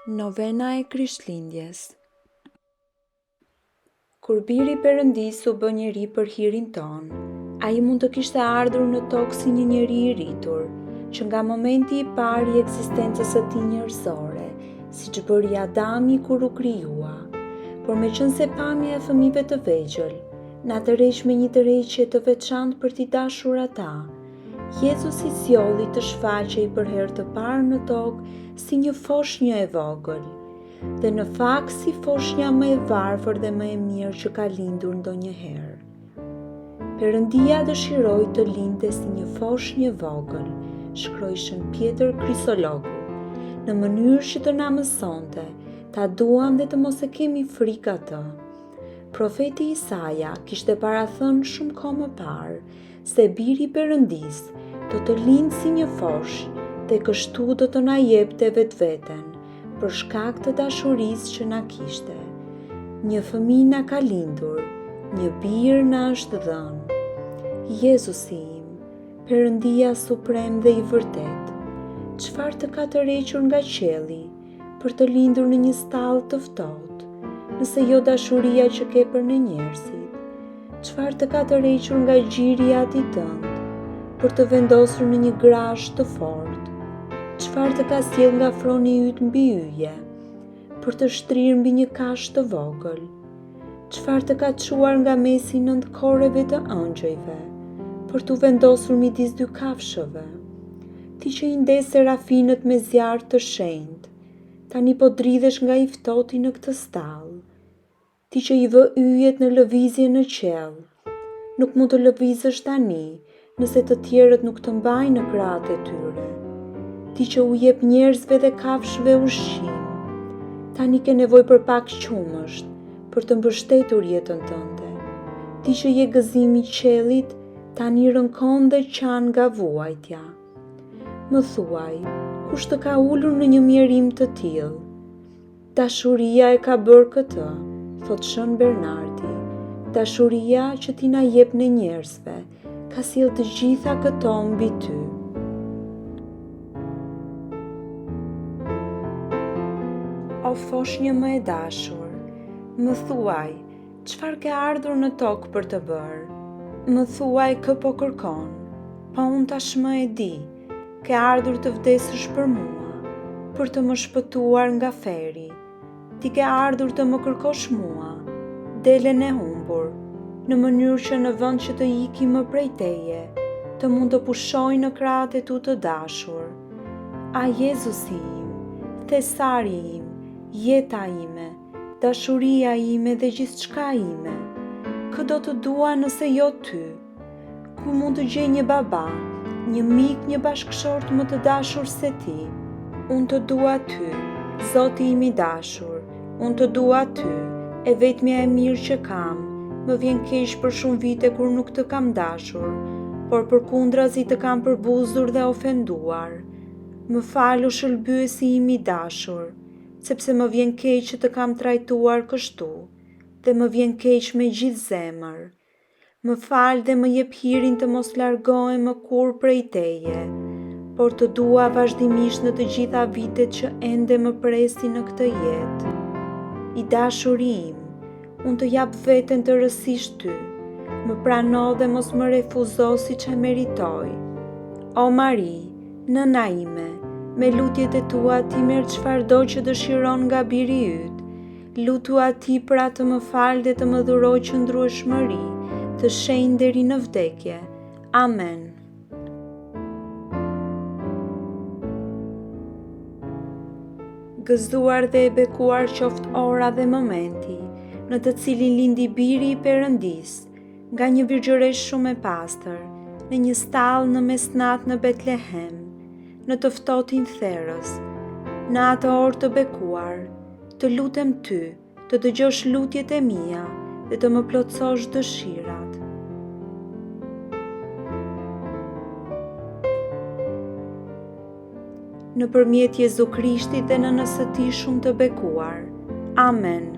Novena e Krishtlindjes. Kur biri Perëndis u bë njeri për hirin ton, ai mund të kishte ardhur në tokë si një njeri i rritur, që nga momenti i parë i ekzistencës së tij njerëzore, siç bëri Adami kur u krijua. Por meqense pamja e fëmijëve të vegjël na tërheq me një tërheqje të veçantë për t'i dashur ata, Jezusi zjolli të shfaqej për herë të parë në tokë si një foshnjë e vogël, dhe në fakt si foshnja më e varfër dhe më e mirë që ka lindur ndonjëherë. Perëndia dëshiroi të linte si një foshnjë e vogël, shkroi Shën Pjetër Krisologu, në mënyrë që të na mësonte ta duam dhe të mos e kemi frikë atë. Profeti Isaja kishte parathënë shumë kohë më parë se biri i Perëndis do të lindë si një foshnjë dhe kështu do të na jepte vetveten për shkak të dashurisë që na kishte. Një fëmijë na ka lindur, një bir na është dhënë. Jezusi im, Perëndia suprem dhe i vërtet, çfarë të ka tërhequr nga qielli për të lindur në një stallë të ftohtë, nëse jo dashuria që ke për ne njerëzit? Çfarë të ka tërhequr nga gjiri i Atit tënd për të vendosur në një grazh të fortë? Çfarë të ka sjell nga froni yt mbi yje për të shtrirë mbi një kashë të vogël? Çfarë të ka çuar nga mesi nënt korreve të ëngjëjve për t'u vendosur midis dy kafshëve? Ti që i nde serafinët me zjarr të shenjtë, tani po dridhesh nga i ftohti në këtë stallë. Ti që i vë yjet në lëvizje në qiell, nuk mund të lëvizësh tani nëse të tjerët nuk të mbajnë në krahët e tyre. Ti që u jep njerëzve dhe kafshëve ushqim, tani ke nevojë për pak qumësht për të mbështetur jetën tënde. Ti që je gëzimi i qiellit, tani rënkon dhe qan nga vuajtja. Më thuaj, kush të ka ulur në një mjerim të tillë? Dashuria e ka bërë këtë, thot Shën Bernardi. Dashuria që ti na jep ne njerëzve ka sjell të gjitha këto mbi ty. O foshnjë më e dashur, më thuaj, çfarë ke ardhur në tokë për të bërë? Më thuaj kë po kërkon, po unë tashmë e di, ke ardhur të vdesësh për mua, për të më shpëtuar nga feri. Ti ke ardhur të më kërkosh mua, delen e humbur, në mënyrë që në vend që të iki më prej teje, të mund të pushoj në krahët e tu të dashur. A Jezusi im, thesari im, jeta ime, dashuria ime dhe gjithçka ime, kë do të dua nëse jo ty? Ku mund të gjej një baba, një mik, një bashkëshort më të dashur se ti? Unë të dua ty, Zoti im i dashur, unë të dua ty, e vetmja e mirë që kam. Më vjen keq për shumë vite kur nuk të kam dashur, por përkundrazi të kam përbuzur dhe ofenduar. Më fal o shëlbyesi im i dashur, sepse më vjen keq që të kam trajtuar kështu, dhe më vjen keq me gjithë zemër. Më fal dhe më jep hirin të mos largohem më kur prej teje, por të dua vazhdimisht në të gjitha vitet që ende më presin në këtë jetë. I dashuri im, unë të jap veten të rësisht ty, më prano dhe mos më refuzo si që meritoj. O Mari, nëna ime, me lutjet e tua ti merr çfarëdo që dëshiron nga biri yt. Lutu atij për atë më fal dhe të më dhuroj qëndrueshmëri, të shenjtë deri në vdekje. Amen. Gëzuar dhe e bekuar qoftë ora dhe momenti, në të cilin lindi biri i Perëndis, nga një virgjëresh shumë e pastër, në një stallë në mesnat në Betlehem, në të ftohtin therrës. Në atë orë të bekuar, të lutem ty, të dëgjosh lutjet e mia dhe të më plotësosh dëshirat. Nëpërmjet Jezu Krishtit dhe nënës së tij shumë të bekuar. Amen.